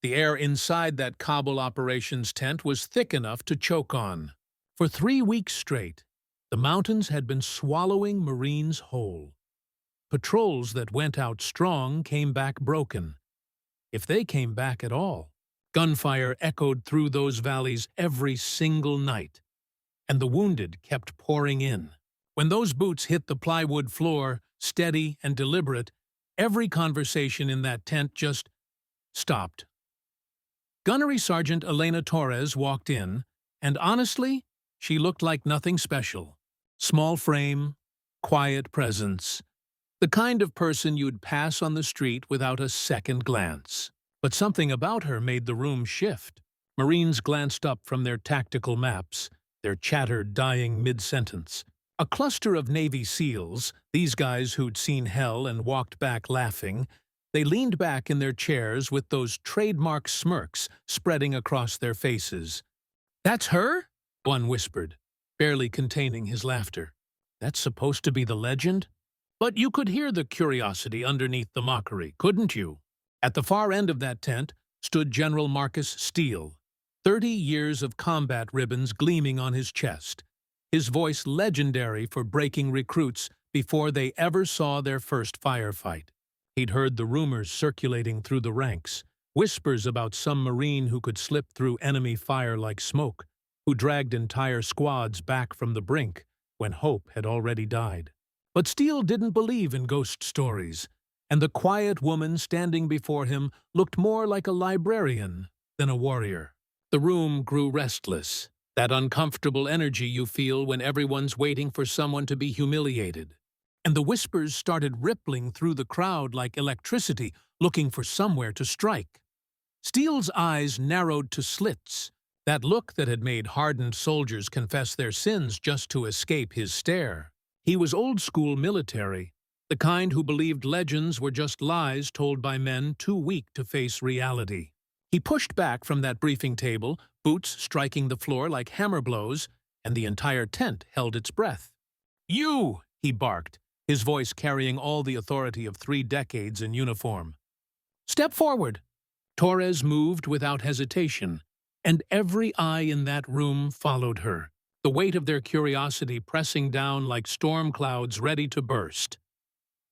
The air inside that Kabul operations tent was thick enough to choke on. For 3 weeks straight, the mountains had been swallowing Marines whole. Patrols that went out strong came back broken, if they came back at all. Gunfire echoed through those valleys every single night, and the wounded kept pouring in. When those boots hit the plywood floor, steady and deliberate, every conversation in that tent just stopped. Gunnery Sergeant Elena Torres walked in, and honestly, she looked like nothing special. Small frame, quiet presence, the kind of person you'd pass on the street without a second glance. But something about her made the room shift. Marines glanced up from their tactical maps, their chatter dying mid-sentence. A cluster of Navy SEALs, these guys who'd seen hell and walked back laughing, they leaned back in their chairs with those trademark smirks spreading across their faces. "That's her?" one whispered, barely containing his laughter. "That's supposed to be the legend?" But you could hear the curiosity underneath the mockery, couldn't you? At the far end of that tent stood General Marcus Steele, 30 years of combat ribbons gleaming on his chest, his voice legendary for breaking recruits before they ever saw their first firefight. He'd heard the rumors circulating through the ranks, whispers about some Marine who could slip through enemy fire like smoke, who dragged entire squads back from the brink when hope had already died. But Steele didn't believe in ghost stories, and the quiet woman standing before him looked more like a librarian than a warrior. The room grew restless, that uncomfortable energy you feel when everyone's waiting for someone to be humiliated. And the whispers started rippling through the crowd like electricity, looking for somewhere to strike. Steele's eyes narrowed to slits, that look that had made hardened soldiers confess their sins just to escape his stare. He was old-school military, the kind who believed legends were just lies told by men too weak to face reality. He pushed back from that briefing table, boots striking the floor like hammer blows, and the entire tent held its breath. "You!" he barked, his voice carrying all the authority of 3 decades in uniform. "Step forward." Torres moved without hesitation, and every eye in that room followed her, the weight of their curiosity pressing down like storm clouds ready to burst.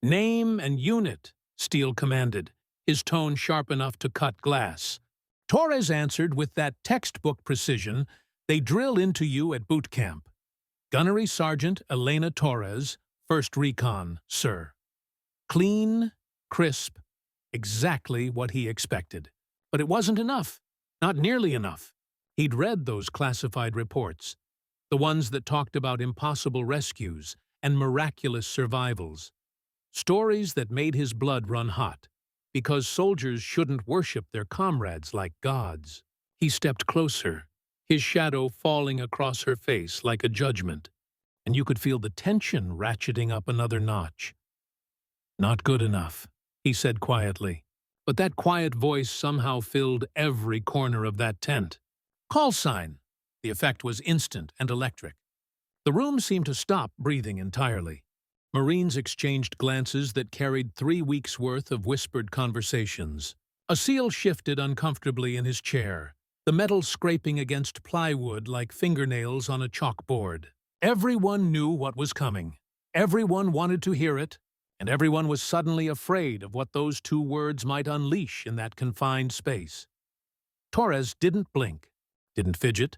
"Name and unit," Steele commanded, his tone sharp enough to cut glass. Torres answered with that textbook precision they drill into you at boot camp. "Gunnery Sergeant Elena Torres, 1st Recon, sir." Clean, crisp, exactly what he expected. But it wasn't enough, not nearly enough. He'd read those classified reports, the ones that talked about impossible rescues and miraculous survivals. Stories that made his blood run hot, because soldiers shouldn't worship their comrades like gods. He stepped closer, his shadow falling across her face like a judgment, and you could feel the tension ratcheting up another notch. "Not good enough," he said quietly, but that quiet voice somehow filled every corner of that tent. "Call sign." The effect was instant and electric. The room seemed to stop breathing entirely. Marines exchanged glances that carried 3 weeks' worth of whispered conversations. A SEAL shifted uncomfortably in his chair, the metal scraping against plywood like fingernails on a chalkboard. Everyone knew what was coming. Everyone wanted to hear it, and everyone was suddenly afraid of what those 2 words might unleash in that confined space. Torres didn't blink, didn't fidget,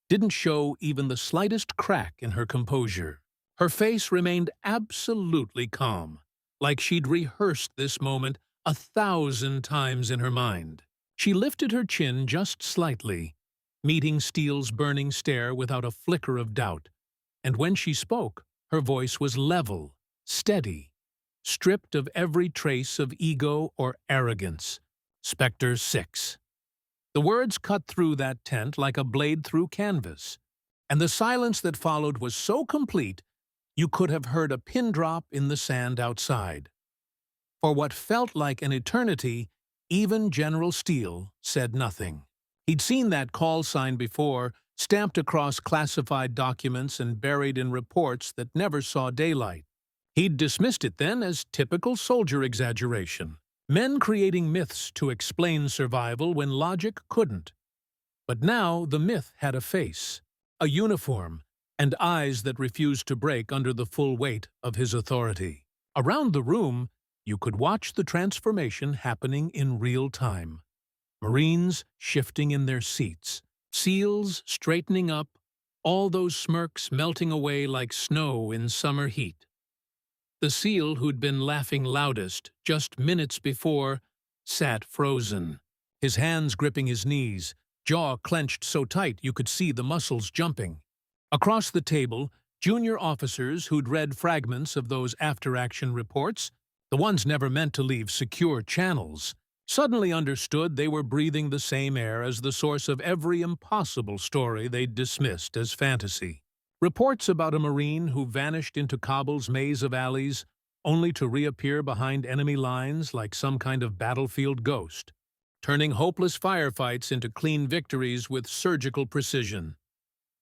didn't show even the slightest crack in her composure. Her face remained absolutely calm, like she'd rehearsed this moment 1,000 times in her mind. She lifted her chin just slightly, meeting Steele's burning stare without a flicker of doubt, and when she spoke, her voice was level, steady, stripped of every trace of ego or arrogance. "Specter 6. The words cut through that tent like a blade through canvas, and the silence that followed was so complete you could have heard a pin drop in the sand outside. For what felt like an eternity, even General Steele said nothing. He'd seen that call sign before, stamped across classified documents and buried in reports that never saw daylight. He'd dismissed it then as typical soldier exaggeration. Men creating myths to explain survival when logic couldn't. But now the myth had a face, a uniform, and eyes that refused to break under the full weight of his authority. Around the room, you could watch the transformation happening in real time. Marines shifting in their seats, SEALs straightening up, all those smirks melting away like snow in summer heat. The SEAL who'd been laughing loudest just minutes before sat frozen, his hands gripping his knees, jaw clenched so tight you could see the muscles jumping. Across the table, junior officers who'd read fragments of those after-action reports, the ones never meant to leave secure channels, suddenly understood they were breathing the same air as the source of every impossible story they'd dismissed as fantasy. Reports about a Marine who vanished into Kabul's maze of alleys, only to reappear behind enemy lines like some kind of battlefield ghost, turning hopeless firefights into clean victories with surgical precision.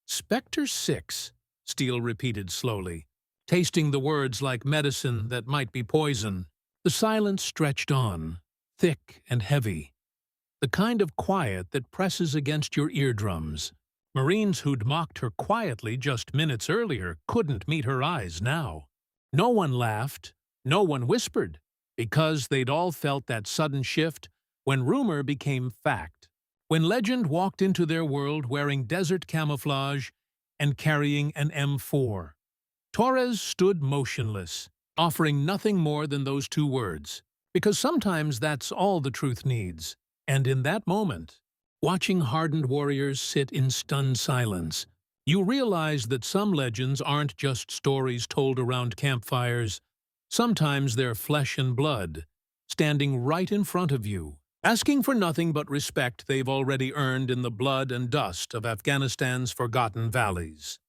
"Specter 6, Steele repeated slowly, tasting the words like medicine that might be poison. The silence stretched on, thick and heavy, the kind of quiet that presses against your eardrums. Marines who'd mocked her quietly just minutes earlier couldn't meet her eyes now. No one laughed, no one whispered, because they'd all felt that sudden shift when rumor became fact, when legend walked into their world wearing desert camouflage and carrying an M4. Torres stood motionless, offering nothing more than those two words, because sometimes that's all the truth needs. And in that moment, watching hardened warriors sit in stunned silence, you realize that some legends aren't just stories told around campfires. Sometimes they're flesh and blood, standing right in front of you, asking for nothing but respect they've already earned in the blood and dust of Afghanistan's forgotten valleys.